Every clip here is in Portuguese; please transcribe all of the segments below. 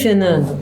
Fernando,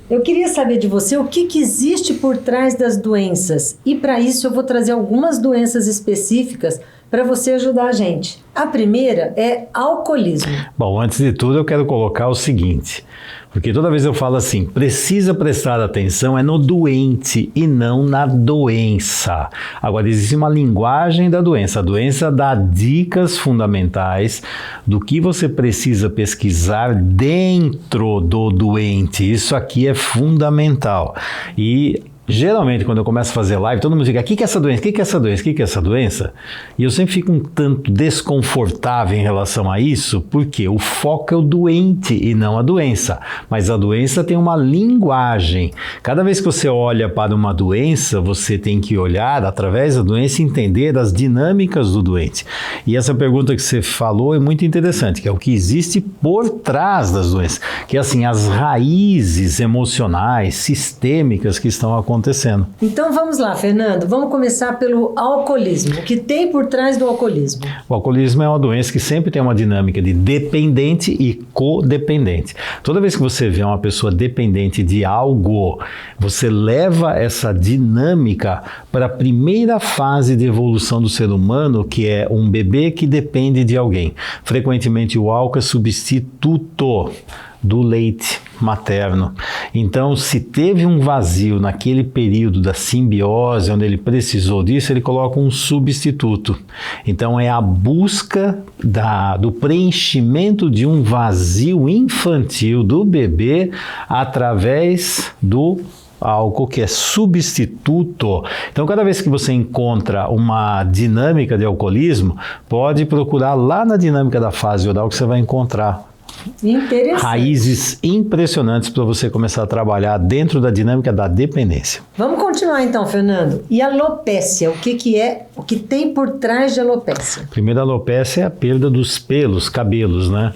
eu queria saber de você o que existe por trás das doenças. E para isso eu vou trazer algumas doenças específicas para você ajudar a gente. A primeira é alcoolismo. Bom, antes de tudo eu quero colocar o seguinte, porque toda vez eu falo assim, precisa prestar atenção é no doente e não na doença. Agora, existe uma linguagem da doença. A doença dá dicas fundamentais do que você precisa pesquisar dentro do doente. Isso aqui é fundamental. E geralmente, quando eu começo a fazer live, todo mundo fica, o que é essa doença? O que é essa doença? O que é essa doença? E eu sempre fico um tanto desconfortável em relação a isso, porque o foco é o doente e não a doença. Mas a doença tem uma linguagem. Cada vez que você olha para uma doença, você tem que olhar através da doença e entender as dinâmicas do doente. E essa pergunta que você falou é muito interessante, que é o que existe por trás das doenças, que é assim, as raízes emocionais, sistêmicas que estão acontecendo. Então vamos lá, Fernando, vamos começar pelo alcoolismo. O que tem por trás do alcoolismo? O alcoolismo é uma doença que sempre tem uma dinâmica de dependente e codependente. Toda vez que você vê uma pessoa dependente de algo, você leva essa dinâmica para a primeira fase de evolução do ser humano, que é um bebê que depende de alguém. Frequentemente o álcool é substituto do leite materno. Então, se teve um vazio naquele período da simbiose, onde ele precisou disso, ele coloca um substituto. Então, é a busca do preenchimento de um vazio infantil do bebê através do álcool, que é substituto. Então, cada vez que você encontra uma dinâmica de alcoolismo, pode procurar lá na dinâmica da fase oral que você vai encontrar raízes impressionantes para você começar a trabalhar dentro da dinâmica da dependência. Vamos continuar então, Fernando. E a alopécia, o que é, o que tem por trás de alopécia? Primeiro, a alopécia é a perda dos pelos, cabelos, né?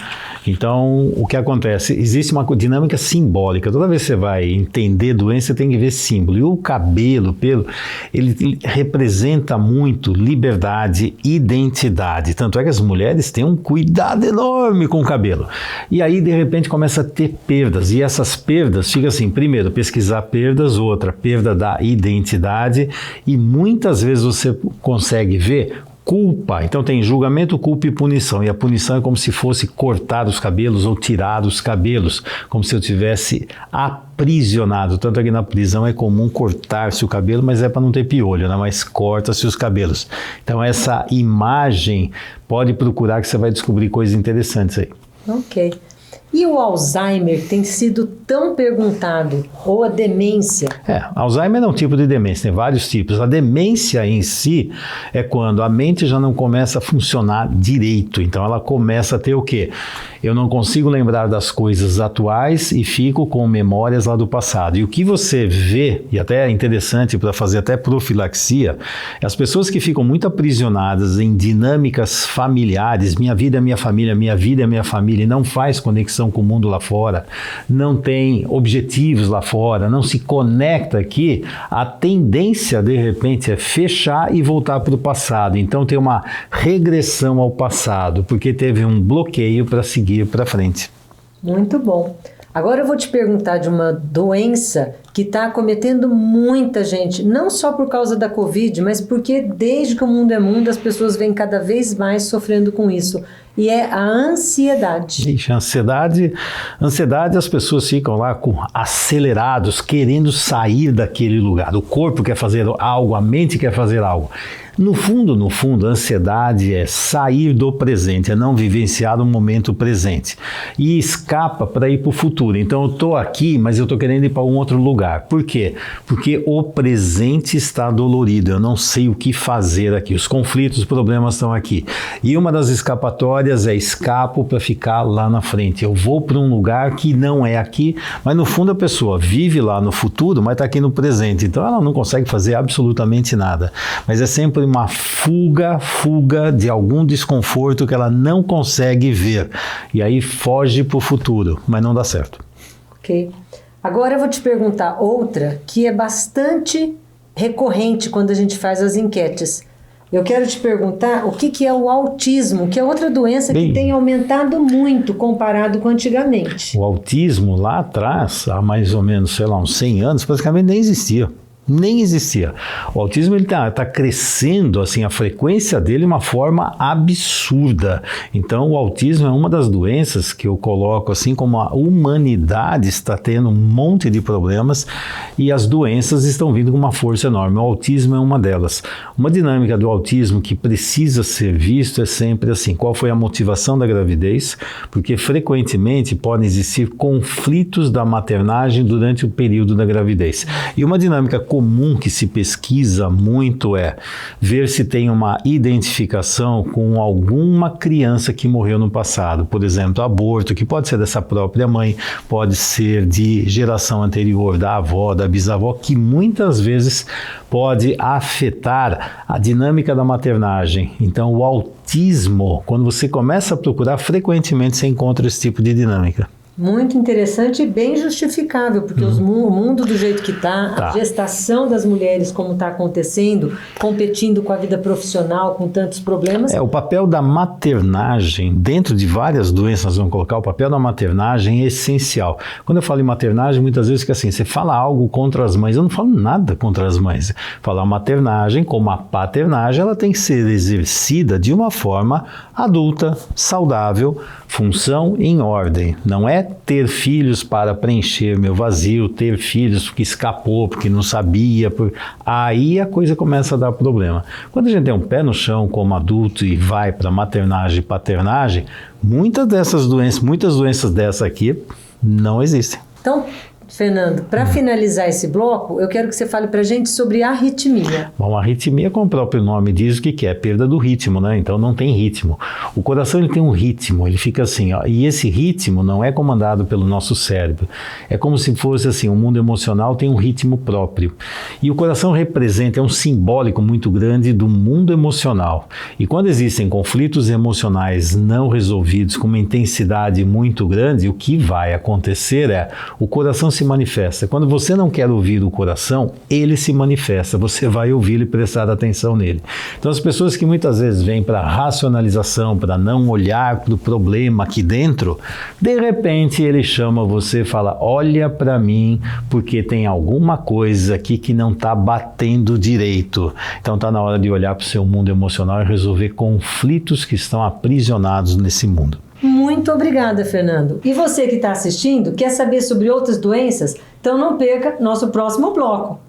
Então, o que acontece? Existe uma dinâmica simbólica. Toda vez que você vai entender doença, você tem que ver símbolo. E o cabelo, pelo, ele representa muito liberdade, identidade. Tanto é que as mulheres têm um cuidado enorme com o cabelo. E aí, de repente, começa a ter perdas. E essas perdas, fica assim, primeiro, pesquisar perdas, outra, perda da identidade. E muitas vezes você consegue ver culpa. Então tem julgamento, culpa e punição. E a punição é como se fosse cortar os cabelos ou tirar os cabelos, como se eu tivesse aprisionado. Tanto é que na prisão é comum cortar-se o cabelo, mas é para não ter piolho, né? Mas corta-se os cabelos. Então essa imagem, pode procurar que você vai descobrir coisas interessantes aí. Ok. E o Alzheimer tem sido tão perguntado, ou a demência? Alzheimer é um tipo de demência, tem vários tipos. A demência em si é quando a mente já não começa a funcionar direito. Então ela começa a ter o quê? Eu não consigo lembrar das coisas atuais e fico com memórias lá do passado. E o que você vê, e até é interessante para fazer até profilaxia, é as pessoas que ficam muito aprisionadas em dinâmicas familiares, minha vida é minha família, minha vida é minha família, e não faz conexão com o mundo lá fora, não tem objetivos lá fora, não se conecta aqui, a tendência de repente é fechar e voltar para o passado. Então tem uma regressão ao passado, porque teve um bloqueio para seguir para frente. Muito bom. Agora eu vou te perguntar de uma doença que está acometendo muita gente, não só por causa da Covid, mas porque desde que o mundo é mundo, as pessoas vêm cada vez mais sofrendo com isso. E é a ansiedade. Ixi, ansiedade, as pessoas ficam lá acelerados, querendo sair daquele lugar. O corpo quer fazer algo, a mente quer fazer algo. No fundo, a ansiedade é sair do presente, é não vivenciar o momento presente. E escapa para ir para o futuro. Então eu estou aqui, mas eu estou querendo ir para um outro lugar. Por quê? Porque o presente está dolorido, eu não sei o que fazer aqui. Os conflitos, os problemas estão aqui. E uma das escapatórias é escapo para ficar lá na frente. Eu vou para um lugar que não é aqui, mas no fundo a pessoa vive lá no futuro, mas está aqui no presente. Então ela não consegue fazer absolutamente nada. Mas é sempre uma fuga de algum desconforto que ela não consegue ver. E aí foge para o futuro, mas não dá certo. Ok. Agora eu vou te perguntar outra que é bastante recorrente quando a gente faz as enquetes. eu quero te perguntar o que é o autismo, que é outra doença que tem aumentado muito comparado com antigamente. O autismo lá atrás, há mais ou menos, sei lá, uns 100 anos, praticamente nem existia. Nem existia. O autismo ele tá crescendo, assim, a frequência dele de uma forma absurda. Então, o autismo é uma das doenças que eu coloco assim como a humanidade está tendo um monte de problemas e as doenças estão vindo com uma força enorme. O autismo é uma delas. Uma dinâmica do autismo que precisa ser visto é sempre assim, qual foi a motivação da gravidez? Porque frequentemente podem existir conflitos da maternagem durante o período da gravidez. E uma dinâmica comum que se pesquisa muito é ver se tem uma identificação com alguma criança que morreu no passado. Por exemplo, aborto, que pode ser dessa própria mãe, pode ser de geração anterior, da avó, da bisavó, que muitas vezes pode afetar a dinâmica da maternagem. Então, o autismo, quando você começa a procurar, frequentemente você encontra esse tipo de dinâmica. Muito interessante e bem justificável, porque o mundo do jeito que está, a gestação das mulheres como está acontecendo, competindo com a vida profissional, com tantos problemas. O papel da maternagem, dentro de várias doenças nós vamos colocar, o papel da maternagem é essencial. Quando eu falo em maternagem, muitas vezes fica assim, você fala algo contra as mães, eu não falo nada contra as mães. Falar maternagem, como a paternagem, ela tem que ser exercida de uma forma adulta, saudável, função em ordem. Não é ter filhos para preencher meu vazio, ter filhos porque escapou, porque não sabia. Aí a coisa começa a dar problema. Quando a gente tem um pé no chão como adulto e vai para maternagem e paternagem, muitas doenças dessas aqui não existem. Então, Fernando, para finalizar esse bloco, eu quero que você fale para a gente sobre arritmia. Bom, a arritmia, como o próprio nome diz, o que é? Perda do ritmo, né? Então não tem ritmo. O coração ele tem um ritmo, ele fica assim, ó, e esse ritmo não é comandado pelo nosso cérebro. É como se fosse assim, o mundo emocional tem um ritmo próprio. E o coração representa, é um simbólico muito grande do mundo emocional. E quando existem conflitos emocionais não resolvidos com uma intensidade muito grande, o que vai acontecer é o coração se manifesta. Quando você não quer ouvir o coração, ele se manifesta, você vai ouvir e prestar atenção nele. Então as pessoas que muitas vezes vêm para racionalização, para não olhar para o problema aqui dentro, de repente ele chama você e fala, olha para mim, porque tem alguma coisa aqui que não está batendo direito. Então está na hora de olhar para o seu mundo emocional e resolver conflitos que estão aprisionados nesse mundo. Muito obrigada, Fernando. E você que está assistindo, quer saber sobre outras doenças? Então não perca nosso próximo bloco.